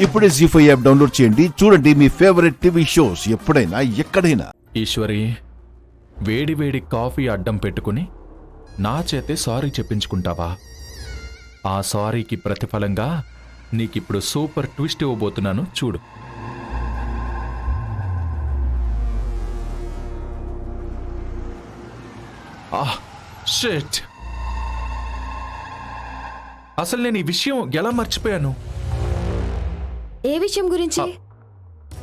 ఇప్పుడే జీ5 app download చేయండి. చూడండి మీ ఫేవరెట్ టీవీ షోస్ ఎప్పుడైనా ఎక్కడైనా. ఈశ్వరి, వేడి వేడి కాఫీ అడ్డం పెట్టుకుని నా చేతే సారీ చెప్పించుకుంటావా? ఆ సారీకి ప్రతిఫలంగా నీకిప్పుడు సూపర్ ట్విస్ట్ ఇవ్వబోతున్నాను, చూడు. షిట్! అసలు నేను ఈ విషయం ఎలా మర్చిపోయాను? ఏ విషయం గురించి?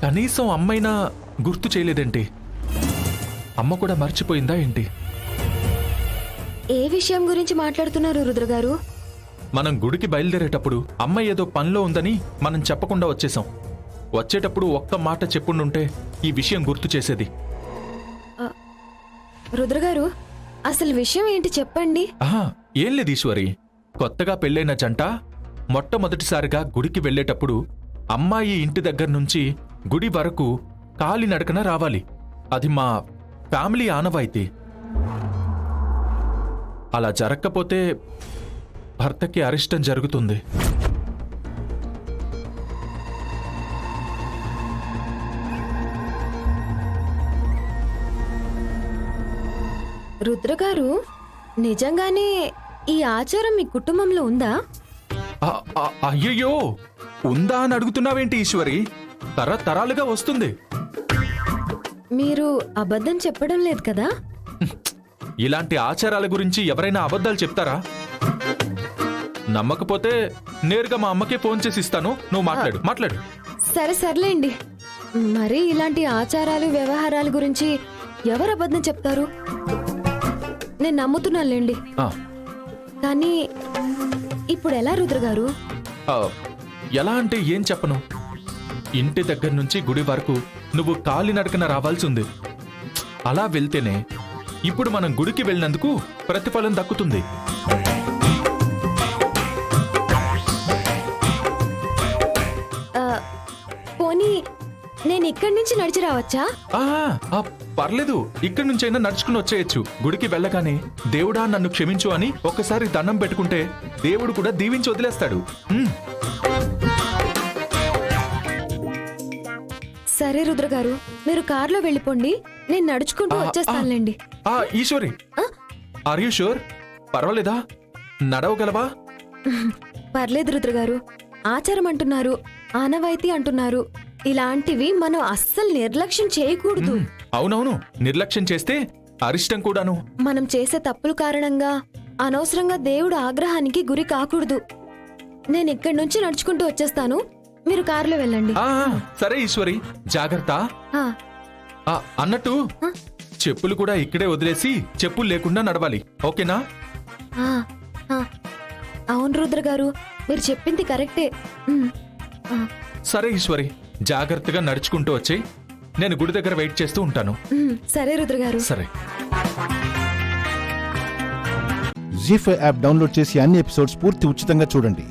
కనీసం అమ్మైనా గుర్తు చేయలేదేంటి? అమ్మ కూడా మర్చిపోయిందా ఏంటి? ఏ విషయం గురించి మాట్లాడుతున్నారు రుద్రగారు? మనం గుడికి బయలుదేరేటప్పుడు అమ్మ ఏదో పనిలో ఉందని మనం చెప్పకుండా వచ్చేసాం. వచ్చేటప్పుడు ఒక్క మాట చెప్పుండుంటే ఈ విషయం గుర్తు చేసేది. రుద్రగారు, అసలు విషయం ఏంటి చెప్పండి. ఏం లేదు ఈశ్వరి, కొత్తగా పెళ్ళైన జంట మొట్టమొదటిసారిగా గుడికి వెళ్ళేటప్పుడు అమ్మాయి ఇంటి దగ్గర నుంచి గుడి వరకు కాలినడకన రావాలి. అది మా ఫ్యామిలీ ఆనవాయితీ. అలా జరగకపోతే భర్తకి అరిష్టం జరుగుతుంది. రుద్రగారు, నిజంగానే ఈ ఆచారం మీ కుటుంబంలో ఉందా? అయ్యయ్యో, ఉందా అని అడుగుతున్నావేంటి ఈశ్వరి? తరతరాలుగా వస్తుంది. మీరు అబద్ధం చెప్పడం లేదు కదా? ఇలాంటి ఆచారాల గురించి ఎవరైనా అబద్ధాలు చెప్తారా? నమ్మకపోతే నేరుగా మా అమ్మకే ఫోన్ చేసి ఇస్తాను, నువ్వు మాట్లాడు. సర్లేండి. మరి ఇలాంటి ఆచారాలు వ్యవహారాల గురించి ఎవరు అబద్ధం చెప్తారు? నేను నమ్ముతున్నానులేండి. కానీ ఇప్పుడు ఎలా రుద్రగారు? ఎలా అంటే ఏం చెప్పను. ఇంటి దగ్గర నుంచి గుడి వరకు నువ్వు కాలినడకన రావాల్సి ఉంది. అలా వెళ్తేనే ఇప్పుడు మనం గుడికి వెళ్ళినందుకు ప్రతిఫలం దక్కుతుంది. పోనీ నేను ఇక్కడి నుంచి నడిచి రావచ్చా? పర్లేదు, ఇక్కడి నుంచైనా నడుచుకుని వచ్చేయచ్చు. గుడికి వెళ్ళగానే దేవుడా నన్ను క్షమించు అని ఒక్కసారి దండం పెట్టుకుంటే దేవుడు కూడా దీవించి వదిలేస్తాడు. సరే రుద్రగారు, మీరు కార్లో వెళ్ళిపోండి, నేను నడుచుకుంటూ వచ్చేస్తానులేండి. Eshwari, are you sure? పర్వాలేదా? నడవగలవా? పర్లేదు రుద్రగారు. ఆచారం అంటున్నారు, ఆనవాయితీ అంటున్నారు, ఇలాంటివి మనం అస్సలు నిర్లక్ష్యం చేయకూడదు. అవునవును, నిర్లక్ష్యం చేస్తే అరిష్టం కూడాను. మనం చేసే తప్పుల కారణంగా అనవసరంగా దేవుడు ఆగ్రహానికి గురి కాకూడదు. నేను ఇక్కడి నుంచి నడుచుకుంటూ వచ్చేస్తాను, మీరు కారులో వెళ్ళండి. సరే ఈశ్వరి, జాగ్రత్త. అన్నట్టు చెప్పులు కూడా ఇక్కడే వదిలేసి చెప్పులు లేకుండా నడవాలి, ఓకేనా? అవును రుద్రగారు, మీరు చెప్పింది కరెక్టే. సరే ఈశ్వరి, జాగ్రత్తగా నడుచుకుంటూ వచ్చేయ్. నేను గుడి దగ్గర వెయిట్ చేస్తూ ఉంటాను. సరే రుద్రగారు. సరే. జీ5 యాప్ డౌన్లోడ్ చేసి అన్ని ఎపిసోడ్స్ పూర్తి ఉచితంగా చూడండి.